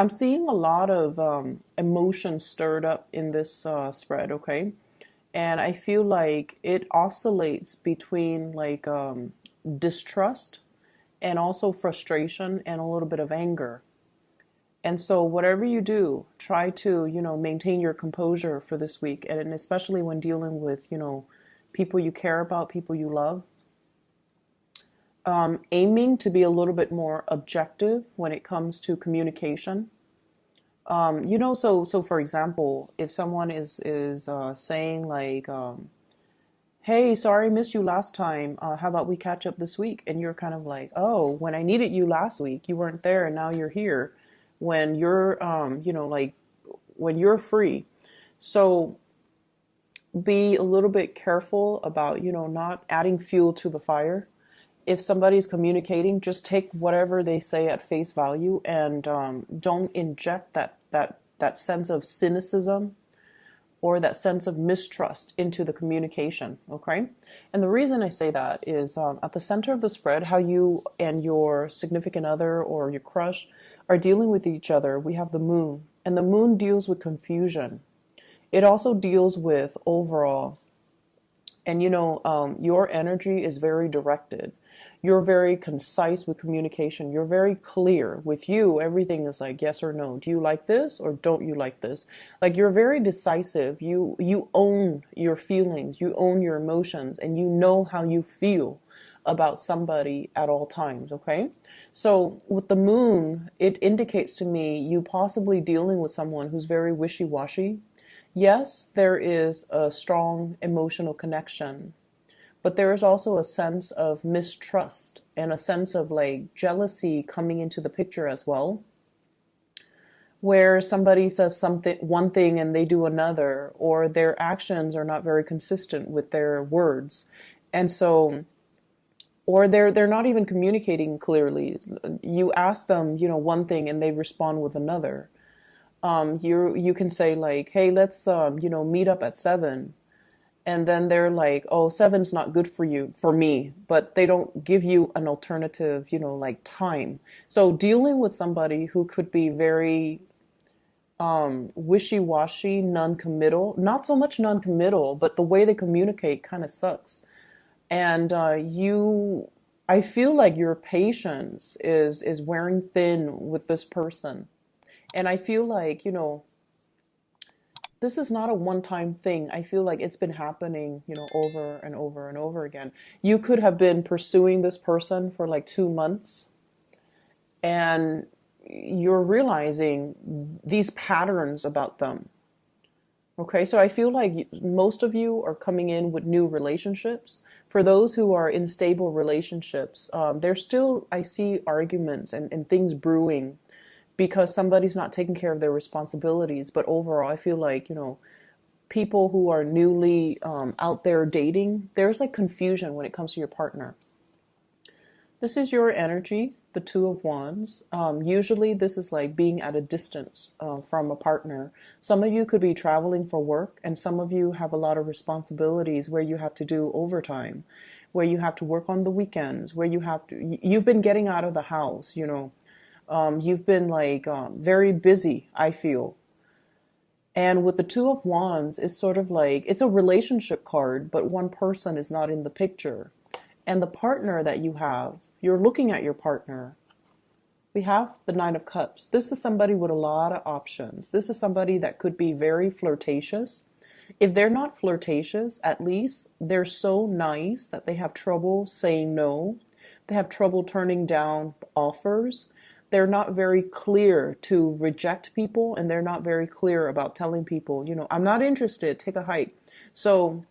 I'm seeing a lot of emotion stirred up in this spread, okay? And I feel like it oscillates between like distrust and also frustration and a little bit of anger. And so whatever you do, try to, maintain your composure for this week. And especially when dealing with, people you care about, people you love. Aiming to be a little bit more objective when it comes to communication. So for example, if someone is saying like, "Hey, sorry, I missed you last time. How about we catch up this week?" And you're kind of like, "Oh, when I needed you last week, you weren't there, and now you're here. When you're, like when you're free." So be a little bit careful about, not adding fuel to the fire. If somebody's communicating, just take whatever they say at face value, and don't inject that sense of cynicism or that sense of mistrust into the communication. Okay, and the reason I say that is at the center of the spread, how you and your significant other or your crush are dealing with each other. We have the moon, and the moon deals with confusion. It also deals with overall. And your energy is very directed. You're very concise with communication. You're very clear. With you, everything is like yes or no. Do you like this or don't you like this? Like you're very decisive. You own your feelings. You own your emotions, and you know how you feel about somebody at all times, okay? So with the moon, it indicates to me you possibly dealing with someone who's very wishy-washy. Yes, there is a strong emotional connection, but there is also a sense of mistrust and a sense of like jealousy coming into the picture as well, where somebody says something, one thing, and they do another, or their actions are not very consistent with their words. And so, or they're not even communicating clearly. You ask them, one thing, and they respond with another. You can say like, "Hey, let's meet up at 7." And then they're like, "Oh, 7's not good for me," but they don't give you an alternative, like time. So dealing with somebody who could be very wishy-washy, non-committal, not so much non-committal, but the way they communicate kind of sucks. And I feel like your patience is wearing thin with this person. And I feel like, this is not a one-time thing. I feel like it's been happening, over and over and over again. You could have been pursuing this person for like 2 months, and you're realizing these patterns about them. Okay, so I feel like most of you are coming in with new relationships. For those who are in stable relationships, there's still, I see arguments and things brewing because somebody's not taking care of their responsibilities. But overall, I feel like, people who are newly out there dating, there's like confusion when it comes to your partner. This is your energy, the Two of Wands. Usually this is like being at a distance from a partner. Some of you could be traveling for work, and some of you have a lot of responsibilities where you have to do overtime, where you have to work on the weekends, where you've been getting out of the house, you've been like very busy, I feel. And with the Two of Wands, it's sort of like it's a relationship card, but one person is not in the picture. And the partner that you have, you're looking at your partner. We have the Nine of Cups. This is somebody with a lot of options. This is somebody that could be very flirtatious. If they're not flirtatious, at least they're so nice that they have trouble saying no. They have trouble turning down offers. They're not very clear to reject people, and they're not very clear about telling people, "I'm not interested, take a hike." So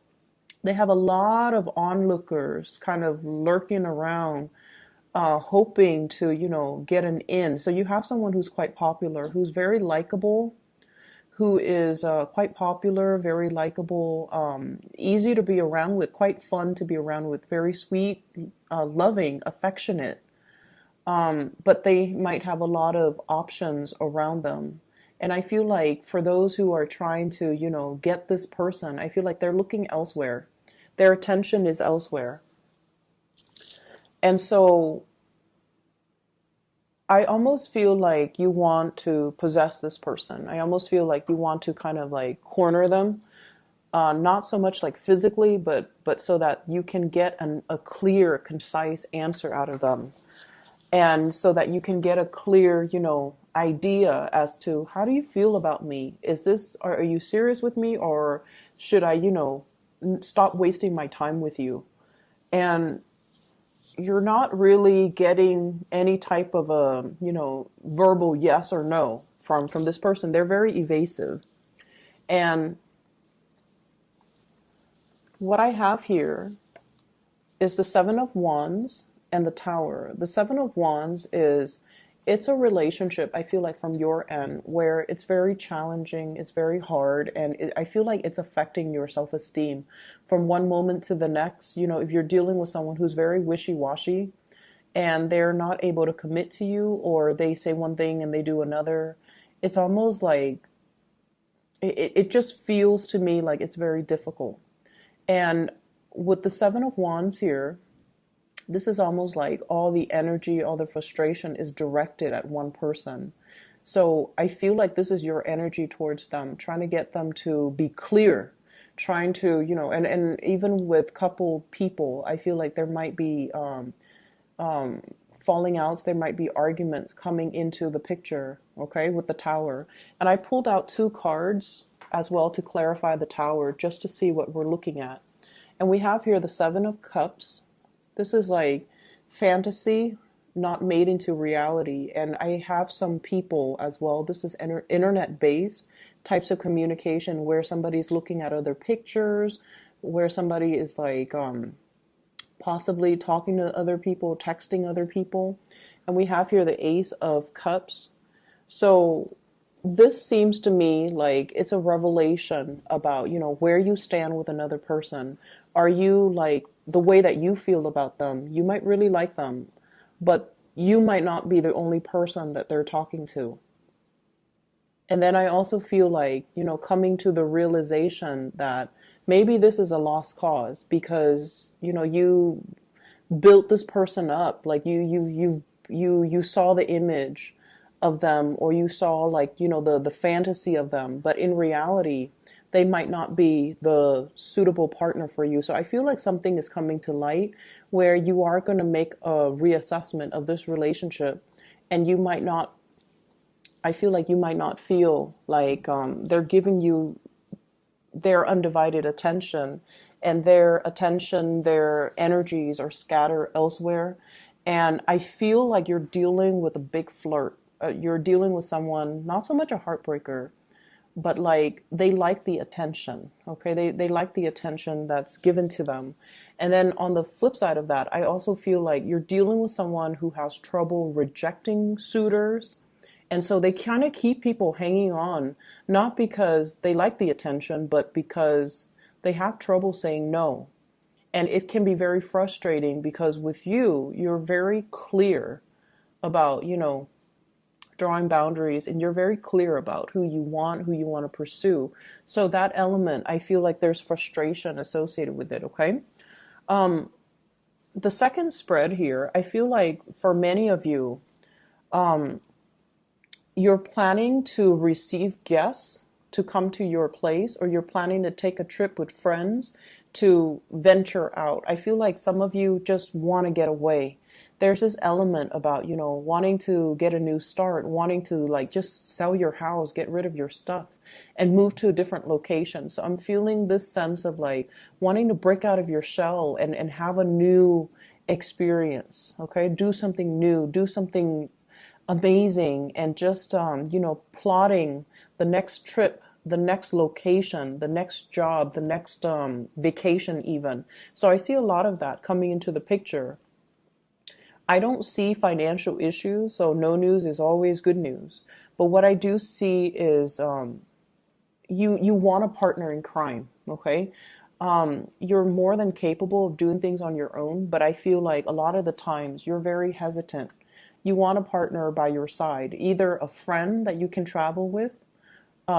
they have a lot of onlookers kind of lurking around, hoping to, get an in. So you have someone who's quite popular, who's very likable, who is quite popular, very likable, easy to be around with, quite fun to be around with, very sweet, loving, affectionate. But they might have a lot of options around them. And I feel like for those who are trying to, get this person, I feel like they're looking elsewhere. Their attention is elsewhere. And so I almost feel like you want to possess this person. I almost feel like you want to kind of like corner them, not so much like physically, but so that you can get a clear, concise answer out of them, and so that you can get a clear, idea as to how do you feel about me? Is this, are you serious with me, or should I, stop wasting my time with you? And you're not really getting any type of a, verbal yes or no from this person. They're very evasive. And what I have here is the Seven of Wands and the Tower. The Seven of Wands is, it's a relationship, I feel like, from your end, where it's very challenging, it's very hard, and I feel like it's affecting your self-esteem from one moment to the next. If you're dealing with someone who's very wishy-washy and they're not able to commit to you, or they say one thing and they do another, it's almost like it just feels to me like it's very difficult. And with the Seven of Wands here, this is almost like all the energy, all the frustration is directed at one person. So I feel like this is your energy towards them, trying to get them to be clear, trying to, and even with couple people, I feel like there might be falling outs, there might be arguments coming into the picture, okay, with the Tower. And I pulled out two cards as well to clarify the Tower, just to see what we're looking at. And we have here the Seven of Cups. This is like fantasy not made into reality. And I have some people as well. This is internet based types of communication where somebody's looking at other pictures, where somebody is like possibly talking to other people, texting other people. And we have here the Ace of Cups. So this seems to me like it's a revelation about, where you stand with another person. Are you like the way that you feel about them? You might really like them, but you might not be the only person that they're talking to. And then I also feel like, coming to the realization that maybe this is a lost cause because, you built this person up. Like you saw the image of them, or you saw like, the fantasy of them, but in reality, they might not be the suitable partner for you. So I feel like something is coming to light where you are going to make a reassessment of this relationship, and you might not, I feel like you might not feel like they're giving you their undivided attention, and their attention, their energies are scattered elsewhere. And I feel like you're dealing with a big flirt. You're dealing with someone, not so much a heartbreaker, but like they like the attention. Okay, they like the attention that's given to them. And then on the flip side of that, I also feel like you're dealing with someone who has trouble rejecting suitors. And so they kind of keep people hanging on, not because they like the attention, but because they have trouble saying no. And it can be very frustrating because with you, you're very clear about, drawing boundaries, and you're very clear about who you want to pursue. So that element, I feel like there's frustration associated with it, okay? The second spread here, I feel like for many of you, you're planning to receive guests to come to your place, or you're planning to take a trip with friends to venture out. I feel like some of you just want to get away. There's this element about, wanting to get a new start, wanting to like just sell your house, get rid of your stuff and move to a different location. So I'm feeling this sense of like wanting to break out of your shell and have a new experience. Okay. Do something new, do something amazing, and just, plotting the next trip, the next location, the next job, the next vacation even. So I see a lot of that coming into the picture. I don't see financial issues, so no news is always good news. But what I do see is you want a partner in crime, okay? You're more than capable of doing things on your own, but I feel like a lot of the times you're very hesitant. You want a partner by your side, either a friend that you can travel with,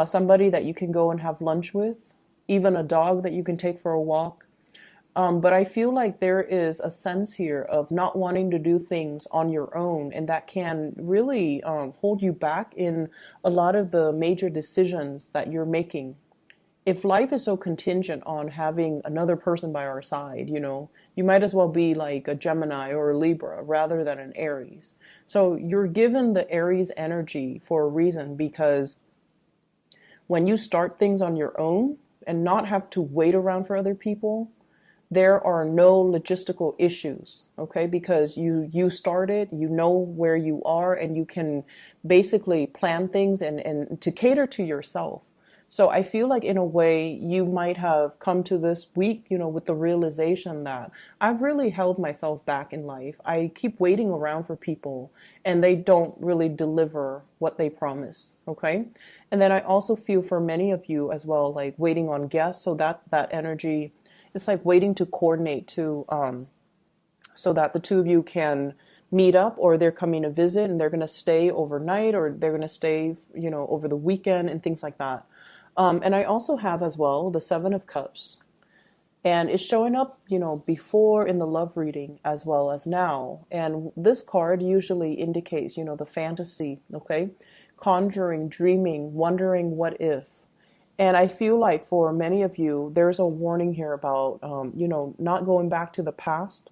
somebody that you can go and have lunch with, even a dog that you can take for a walk. But I feel like there is a sense here of not wanting to do things on your own, and that can really hold you back in a lot of the major decisions that you're making. If life is so contingent on having another person by our side, you might as well be like a Gemini or a Libra rather than an Aries. So you're given the Aries energy for a reason, because when you start things on your own and not have to wait around for other people, there are no logistical issues, okay? Because you started, you know where you are, and you can basically plan things and to cater to yourself. So I feel like in a way you might have come to this week, with the realization that I've really held myself back in life. I keep waiting around for people and they don't really deliver what they promise, okay? And then I also feel for many of you as well, like waiting on guests, so that energy, it's like waiting to coordinate to so that the two of you can meet up, or they're coming to visit and they're going to stay overnight, or they're going to stay over the weekend and things like that. And I also have as well the Seven of Cups, and it's showing up before in the love reading as well as now. And this card usually indicates the fantasy, okay, conjuring, dreaming, wondering what if. And I feel like for many of you, there's a warning here about, not going back to the past.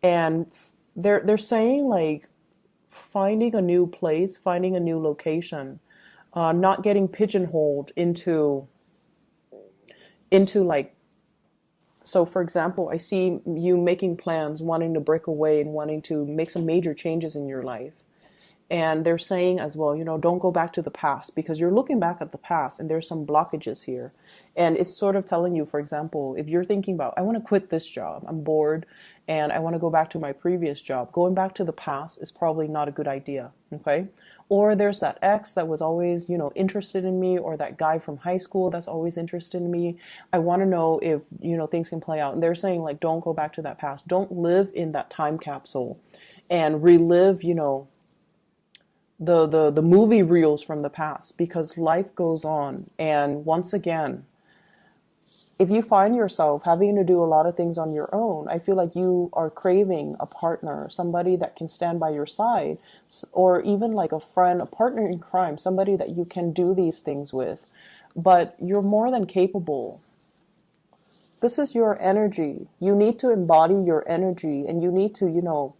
And they're saying like finding a new place, finding a new location, not getting pigeonholed into like. So, for example, I see you making plans, wanting to break away and wanting to make some major changes in your life. And they're saying as well, don't go back to the past, because you're looking back at the past and there's some blockages here. And it's sort of telling you, for example, if you're thinking about, I want to quit this job, I'm bored, and I want to go back to my previous job, going back to the past is probably not a good idea, okay? Or there's that ex that was always, interested in me, or that guy from high school that's always interested in me. I want to know if, things can play out. And they're saying, like, don't go back to that past. Don't live in that time capsule and relive, the movie reels from the past, because life goes on. And once again, if you find yourself having to do a lot of things on your own, I feel like you are craving a partner, somebody that can stand by your side, or even like a friend, a partner in crime, somebody that you can do these things with. But you're more than capable. This is your energy. You need to embody your energy, and you need to,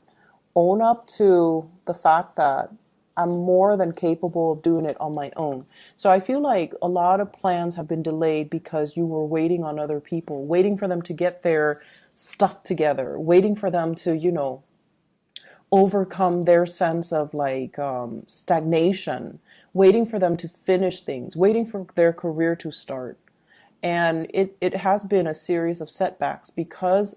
own up to the fact that I'm more than capable of doing it on my own. So I feel like a lot of plans have been delayed because you were waiting on other people, waiting for them to get their stuff together, waiting for them to, overcome their sense of like stagnation, waiting for them to finish things, waiting for their career to start. And it has been a series of setbacks because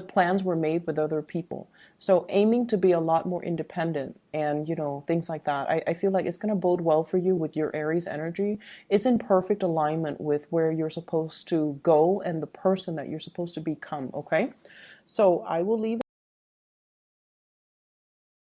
plans were made with other people. So aiming to be a lot more independent and, things like that, I feel like it's going to bode well for you with your Aries energy. It's in perfect alignment with where you're supposed to go and the person that you're supposed to become, okay? So I will leave